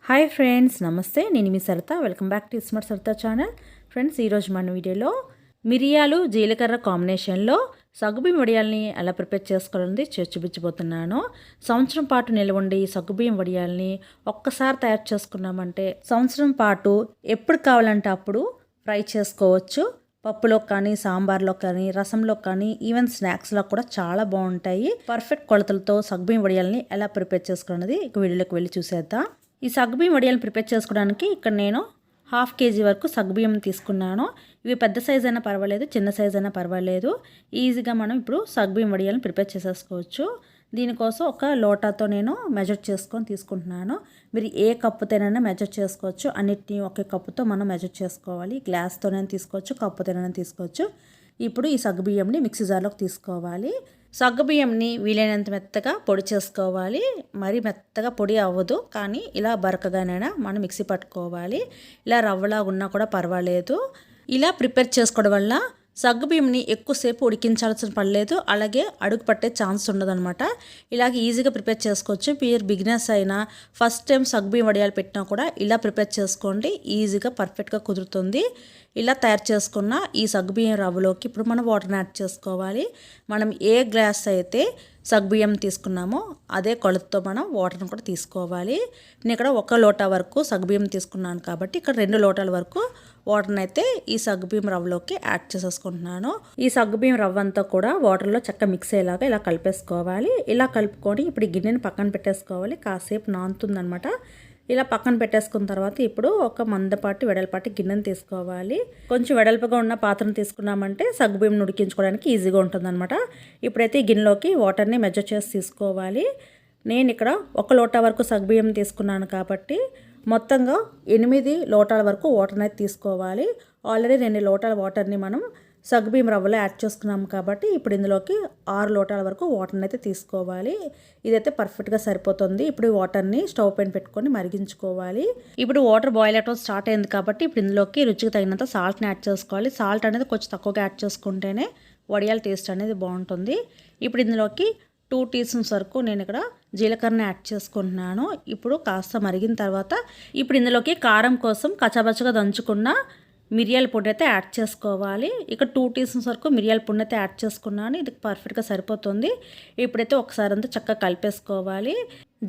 Hi friends, నమస్తే. నేను మీ Saritha. Welcome back to smart Saritha channel. Friends, ఈరోజు మన వీడియోలో మిరియాలు జీలకర్ర కాంబినేషన్లో సగ్గుబియ్యం వడియాల్ని ఎలా ప్రిపేర్ చేసుకోవాలని చూపించబోతున్నాను. సంవత్సరం పాటు నిల్వ ఉండి ఈ సగ్గుబియ్యం వడియాల్ని ఒక్కసారి తయారు చేసుకున్నామంటే సంవత్సరం పాటు ఎప్పుడు కావాలంటే అప్పుడు ఫ్రై చేసుకోవచ్చు. పప్పులో కానీ, సాంబార్లో కానీ, రసంలో కానీ, ఈవెన్ స్నాక్స్లో కూడా చాలా బాగుంటాయి. పర్ఫెక్ట్ కొలతలతో సగ్గుబియ్యం వడియాల్ని ఎలా ప్రిపేర్ చేసుకోవాలన్నది ఇక వీడియోలోకి వెళ్ళి చూసేద్దాం. ఈ సగ్గుబియ్యం వడియాలను ప్రిపేర్ చేసుకోవడానికి ఇక్కడ నేను 1/2 kg వరకు సగ్గుబియ్యం తీసుకున్నాను. ఇవి పెద్ద సైజ్ అయినా పర్వాలేదు, చిన్న సైజ్ అయినా పర్వాలేదు. ఈజీగా మనం ఇప్పుడు సగ్గుబియ్యం వడియాలను ప్రిపేర్ చేసేసుకోవచ్చు. దీనికోసం ఒక లోటాతో నేను మెజర్ చేసుకొని తీసుకుంటున్నాను. మీరు ఏ కప్పుతోనైనా మెజర్ చేసుకోవచ్చు. అన్నిటినీ ఒకే కప్పుతో మనం మెజర్ చేసుకోవాలి. గ్లాస్తోనైనా తీసుకోవచ్చు, కప్పుతోనైనా తీసుకోవచ్చు. ఇప్పుడు ఈ సగ్గుబియ్యంని మిక్సీ జార్లోకి తీసుకోవాలి. సగ్గుబియ్యంని వీలైనంత మెత్తగా పొడి చేసుకోవాలి. మరి మెత్తగా పొడి అవ్వదు, కానీ ఇలా బరకగానైనా మనం మిక్సీ పట్టుకోవాలి. ఇలా రవ్వలా ఉన్నా కూడా పర్వాలేదు. ఇలా ప్రిపేర్ చేసుకోవడం వల్ల సగ్గుబియ్యంని ఎక్కువసేపు ఉడికించాల్సిన పర్లేదు, అలాగే అడుగు పట్టే ఛాన్స్ ఉండదన్నమాట. ఇలాగ ఈజీగా ప్రిపేర్ చేసుకోవచ్చు. మీరు బిగినర్స్ అయినా ఫస్ట్ టైం సగ్గుబియ్యం వడియాలు పెట్టినా కూడా ఇలా ప్రిపేర్ చేసుకోండి. ఈజీగా పర్ఫెక్ట్గా కుదురుతుంది. ఇలా తయారు చేసుకున్న ఈ సగ్గుబియ్యం రవ్వలోకి ఇప్పుడు మనం వాటర్ని యాడ్ చేసుకోవాలి. మనం ఏ గ్లాస్ అయితే సగ్గుబియ్యం తీసుకున్నామో అదే కొలతతో మనం వాటర్ని కూడా తీసుకోవాలి. నేను ఇక్కడ 1 లోటా వరకు సగ్గుబియ్యం తీసుకున్నాను కాబట్టి ఇక్కడ 2 లోటాల వరకు వాటర్ని అయితే ఈ సగ్గుబియ్యం రవ్వలోకి యాడ్ చేసేసుకుంటున్నాను. ఈ సగ్గుబియ్యం రవ్వ అంతా కూడా వాటర్లో చక్కగా మిక్స్ అయ్యేలాగా ఇలా కలిపేసుకోవాలి. ఇలా కలుపుకొని ఇప్పుడు ఈ గిన్నెని పక్కన పెట్టేసుకోవాలి. కాసేపు నానుతుందనమాట. ఇలా పక్కన పెట్టేసుకున్న తర్వాత ఇప్పుడు ఒక మందపాటి వెడల్పాటి గిన్నెని తీసుకోవాలి. కొంచెం వెడల్పుగా ఉన్న పాత్రను తీసుకున్నామంటే సగ్గుబియ్యం ఉడికించుకోవడానికి ఈజీగా ఉంటుందన్నమాట. ఇప్పుడైతే ఈ గిన్నెలోకి వాటర్ని మెజర్ చేసి తీసుకోవాలి. నేను ఇక్కడ 1 లోటా వరకు సగ్గుబియ్యం తీసుకున్నాను కాబట్టి మొత్తంగా 8 లోటాల వరకు వాటర్ని అయితే తీసుకోవాలి. ఆల్రెడీ 2 లోటాల వాటర్ని మనం సగ్గుబియ్యం రవ్వలో యాడ్ చేసుకున్నాం కాబట్టి ఇప్పుడు ఇందులోకి 6 లోటాల వరకు వాటర్ని అయితే తీసుకోవాలి. ఇదైతే పర్ఫెక్ట్గా సరిపోతుంది. ఇప్పుడు ఈ వాటర్ని స్టవ్ పైన పెట్టుకొని మరిగించుకోవాలి. ఇప్పుడు వాటర్ బాయిల్ అవడం స్టార్ట్ అయింది కాబట్టి ఇప్పుడు ఇందులోకి రుచికి తగినంత సాల్ట్ని యాడ్ చేసుకోవాలి. సాల్ట్ అనేది కొంచెం తక్కువగా యాడ్ చేసుకుంటేనే వడియాల టేస్ట్ అనేది బాగుంటుంది. ఇప్పుడు ఇందులోకి 2 టీ స్పూన్స్ వరకు నేను ఇక్కడ జీలకర్రని యాడ్ చేసుకుంటున్నాను. ఇప్పుడు కాస్త మరిగిన తర్వాత ఇప్పుడు ఇందులోకి కారం కోసం కచ్చాపచ్చగా దంచుకున్న మిరియాల పొడి అయితే యాడ్ చేసుకోవాలి. ఇక్కడ 2 టీ స్పూన్స్ వరకు మిరియాల పొడి అయితే యాడ్ చేసుకున్నాను. ఇది పర్ఫెక్ట్గా సరిపోతుంది. ఇప్పుడైతే ఒకసారి అంతా చక్కగా కలిపేసుకోవాలి.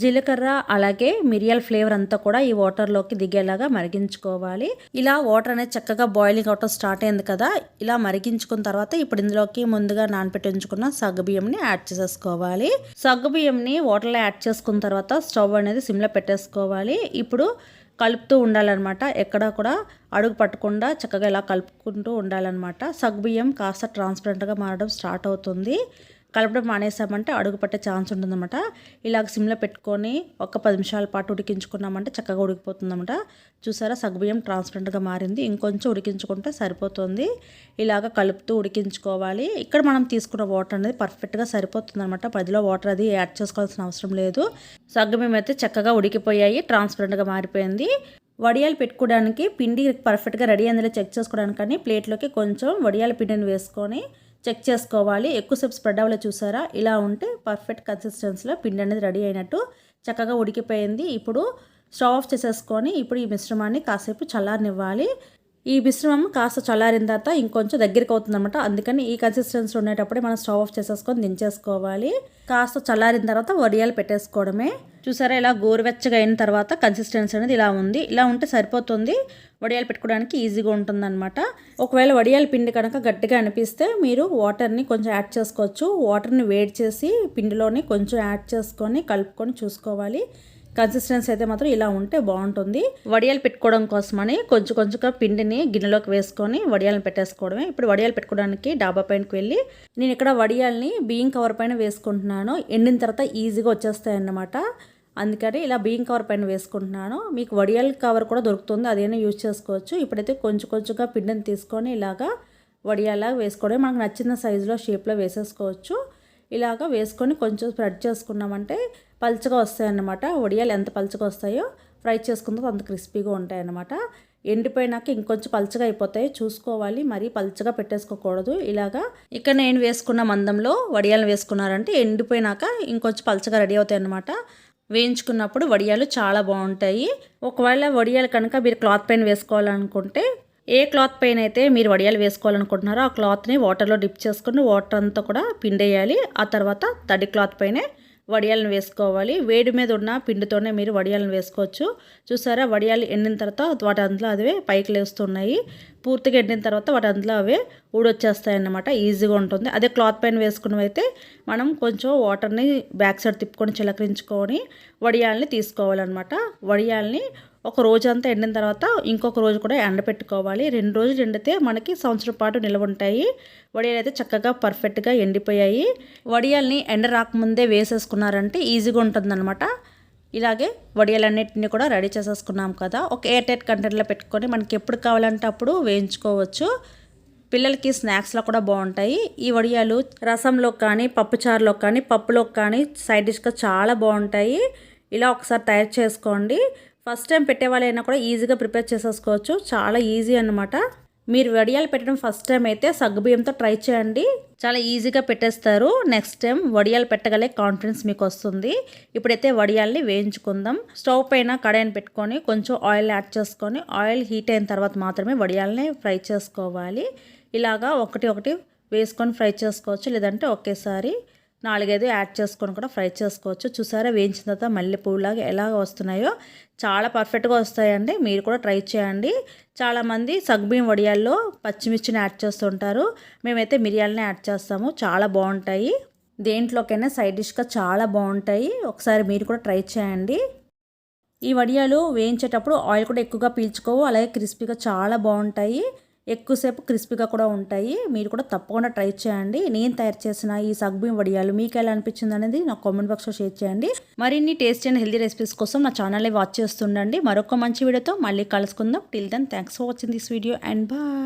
జీలకర్ర అలాగే మిరియాల ఫ్లేవర్ అంతా కూడా ఈ వాటర్లోకి దిగేలాగా మరిగించుకోవాలి. ఇలా వాటర్ అనేది చక్కగా బాయిలింగ్ అవటం స్టార్ట్ అయింది కదా. ఇలా మరిగించుకున్న తర్వాత ఇప్పుడు ఇందులోకి ముందుగా నానబెట్టి ఉంచుకున్న సగ్గుబియ్యంని యాడ్ చేసేసుకోవాలి. సగ్గుబియ్యంని వాటర్లో యాడ్ చేసుకున్న తర్వాత స్టవ్ అనేది సిమ్లో పెట్టేసుకోవాలి. ఇప్పుడు కలుపుతూ ఉండాలన్నమాట. ఎక్కడా కూడా అడుగు పట్టకుండా చక్కగా ఇలా కలుపుకుంటూ ఉండాలన్నమాట. సగ్గుబియ్యం కాస్త ట్రాన్స్పరెంట్గా మారడం స్టార్ట్ అవుతుంది. కలపడం మానేసామంటే అడుగు పట్టే ఛాన్స్ ఉంటుందన్నమాట. ఇలాగ సిమ్లో పెట్టుకొని ఒక 10 నిమిషాల పాటు ఉడికించుకున్నామంటే చక్కగా ఉడికిపోతుందన్నమాట. చూసారా, సగ్గుబియ్యం ట్రాన్స్పరెంట్గా మారింది. ఇంకొంచెం ఉడికించుకుంటే సరిపోతుంది. ఇలాగ కలుపుతూ ఉడికించుకోవాలి. ఇక్కడ మనం తీసుకున్న వాటర్ అనేది పర్ఫెక్ట్గా సరిపోతుందన్నమాట. మధ్యలో వాటర్ అది యాడ్ చేసుకోవాల్సిన అవసరం లేదు. సగ్గుబియ్యం అయితే చక్కగా ఉడికిపోయాయి, ట్రాన్స్పరెంట్గా మారిపోయింది. వడియాలు పెట్టుకోవడానికి పిండి పర్ఫెక్ట్గా రెడీ అందులో చెక్ చేసుకోవడానికని ప్లేట్లోకి కొంచెం వడియాల పిండిని వేసుకొని చెక్ చేసుకోవాలి. ఎక్కువసేపు స్ప్రెడ్ అవ్వలే, చూసారా. ఇలా ఉంటే పర్ఫెక్ట్ కన్సిస్టెన్సీలో పిండి అనేది రెడీ అయినట్టు. చక్కగా ఉడికిపోయింది. ఇప్పుడు స్టవ్ ఆఫ్ చేసేసుకొని ఇప్పుడు ఈ మిశ్రమాన్ని కాసేపు చల్లారనివ్వాలి. ఈ మిశ్రమం కాస్త చల్లారిన తర్వాత ఇంకొంచెం దగ్గరికి అవుతుందన్నమాట. అందుకని ఈ కన్సిస్టెన్సీ ఉండేటప్పుడే మనం స్టవ్ ఆఫ్ చేసేసుకొని దించేసుకోవాలి. కాస్త చల్లారిన తర్వాత వడియాలు పెట్టేసుకోవడమే. చూసారా, ఇలా గోరువెచ్చగా అయిన తర్వాత కన్సిస్టెన్సీ అనేది ఇలా ఉంది. ఇలా ఉంటే సరిపోతుంది. వడియాలు పెట్టుకోవడానికి ఈజీగా ఉంటుందన్నమాట. ఒకవేళ వడియాల పిండి కనుక గట్టిగా అనిపిస్తే మీరు వాటర్ని కొంచెం యాడ్ చేసుకోవచ్చు. వాటర్ని వేడి చేసి పిండిలోని కొంచెం యాడ్ చేసుకొని కలుపుకొని చూసుకోవాలి. కన్సిస్టెన్సీ అయితే మాత్రం ఇలా ఉంటే బాగుంటుంది. వడియాలు పెట్టుకోవడం కోసమని కొంచెం కొంచెంగా పిండిని గిన్నెలోకి వేసుకొని వడియాలను పెట్టేసుకోవడమే. ఇప్పుడు వడియాలు పెట్టుకోవడానికి డాబా పైనకి వెళ్ళి నేను ఇక్కడ వడియాల్ని బియ్యం కవర్ పైన వేసుకుంటున్నాను. ఎండిన తర్వాత ఈజీగా వచ్చేస్తాయి అన్నమాట. అందుకని ఇలా బియ్యం కవర్ పైన వేసుకుంటున్నాను. మీకు వడియాల కవర్ కూడా దొరుకుతుంది, అదైనా యూజ్ చేసుకోవచ్చు. ఇప్పుడైతే కొంచెం కొంచెంగా పిండిని తీసుకొని ఇలాగా వడియాలాగా వేసుకోవడం. మనకు నచ్చిన సైజులో షేప్లో వేసేసుకోవచ్చు. ఇలాగ వేసుకొని కొంచెం స్ప్రెడ్ చేసుకున్నామంటే పల్చగా వస్తాయన్నమాట. వడియాలు ఎంత పల్చగా వస్తాయో ఫ్రై చేసుకుంటే అంత క్రిస్పీగా ఉంటాయన్నమాట. ఎండిపోయినాక ఇంకొంచెం పల్చగా అయిపోతాయి, చూసుకోవాలి. మరీ పల్చగా పెట్టేసుకోకూడదు. ఇలాగా ఇక్కడ నేను వేసుకున్న మందంలో వడియాలు వేసుకున్నారంటే ఎండిపోయినాక ఇంకొంచెం పల్చగా రెడీ అవుతాయి అన్నమాట. వేయించుకున్నప్పుడు వడియాలు చాలా బాగుంటాయి. ఒకవేళ వడియాలు కనుక మీరు క్లాత్ పైన వేసుకోవాలనుకుంటే, ఏ క్లాత్ పైన అయితే మీరు వడియాలు వేసుకోవాలనుకుంటున్నారో ఆ క్లాత్ని వాటర్లో డిప్ చేసుకుని వాటర్ అంతా కూడా పిండేయాలి. ఆ తర్వాత తడి క్లాత్ పైనే వడియాలను వేసుకోవాలి. వేడి మీద ఉన్న పిండితోనే మీరు వడియాలను వేసుకోవచ్చు. చూసారా, వడియాలు ఎండిన తర్వాత వాటి అందులో అవే పైకి లేస్తున్నాయి. పూర్తిగా ఎండిన తర్వాత వాటి అందులో అవే ఊడొచ్చేస్తాయి అన్నమాట. ఈజీగా ఉంటుంది. అదే క్లాత్ పైన వేసుకున్నవైతే మనం కొంచెం వాటర్ని బ్యాక్ సైడ్ తిప్పుకొని చిలకరించుకొని వడియాలని తీసుకోవాలన్నమాట. వడియాలని ఒక రోజంతా ఎండిన తర్వాత ఇంకొక రోజు కూడా ఎండపెట్టుకోవాలి. 2 రోజులు ఎండితే మనకి సంవత్సరం పాటు నిల్వ ఉంటాయి. వడియాలు అయితే చక్కగా పర్ఫెక్ట్గా ఎండిపోయాయి. వడియాల్ని ఎండ రాకముందే వేసేసుకున్నారంటే ఈజీగా ఉంటుందన్నమాట. ఇలాగే వడియాలన్నిటిని కూడా రెడీ చేసేసుకున్నాం కదా. ఒక ఎయిర్ టైట్ కంటైనర్లో పెట్టుకొని మనకి ఎప్పుడు కావాలంటే అప్పుడు వేయించుకోవచ్చు. పిల్లలకి స్నాక్స్లో కూడా బాగుంటాయి. ఈ వడియాలు రసంలో కానీ, పప్పుచారులో కానీ, పప్పులో కానీ సైడ్ డిష్గా చాలా బాగుంటాయి. ఇలా ఒకసారి తయారు చేసుకోండి. ఫస్ట్ టైం పెట్టే వాళ్ళైనా కూడా ఈజీగా ప్రిపేర్ చేసేసుకోవచ్చు. చాలా ఈజీ అన్నమాట. మీరు వడియాలు పెట్టడం ఫస్ట్ టైం అయితే సగ్గుబియ్యంతో ట్రై చేయండి. చాలా ఈజీగా పెట్టేస్తారు. నెక్స్ట్ టైం వడియాలు పెట్టగలే కాన్ఫిడెన్స్ మీకు వస్తుంది. ఇప్పుడైతే వడియాల్ని వేయించుకుందాం. స్టవ్ పైన కడాయిని పెట్టుకొని కొంచెం ఆయిల్ యాడ్ చేసుకొని ఆయిల్ హీట్ అయిన తర్వాత మాత్రమే వడియాలని ఫ్రై చేసుకోవాలి. ఇలాగా ఒకటి వేసుకొని ఫ్రై చేసుకోవచ్చు. లేదంటే ఒకేసారి 4-5 యాడ్ చేసుకొని కూడా ఫ్రై చేసుకోవచ్చు. చూసారా, వేయించిన తర్వాత మల్లె పువ్వులాగా ఎలా వస్తున్నాయో చాలా పర్ఫెక్ట్గా వస్తాయండి. మీరు కూడా ట్రై చేయండి. చాలామంది సగ్గుబియ్యం వడియాల్లో పచ్చిమిర్చిని యాడ్ చేస్తుంటారు. మేమైతే మిరియాలని యాడ్ చేస్తాము. చాలా బాగుంటాయి. దేంట్లోకైనా సైడ్ డిష్గా చాలా బాగుంటాయి. ఒకసారి మీరు కూడా ట్రై చేయండి. ఈ వడియాలు వేయించేటప్పుడు ఆయిల్ కూడా ఎక్కువగా పీల్చుకోవు. అలాగే క్రిస్పీగా చాలా బాగుంటాయి. ఎక్కువసేపు క్రిస్పీగా కూడా ఉంటాయి. మీరు కూడా తప్పకుండా ట్రై చేయండి. నేను తయారు చేసిన ఈ సగ్గుబియ్యం వడియాలు మీకు ఎలా అనిపించింది అనేది నా కామెంట్ బాక్స్లో షేర్ చేయండి. మరిన్ని టేస్టీ అండ్ హెల్దీ రెసిపీస్ కోసం నా ఛానల్ని వాచ్ చేస్తుండండి. మరొక మంచి వీడియోతో మళ్ళీ కలుసుకుందాం. Till then thanks for watching this video and bye.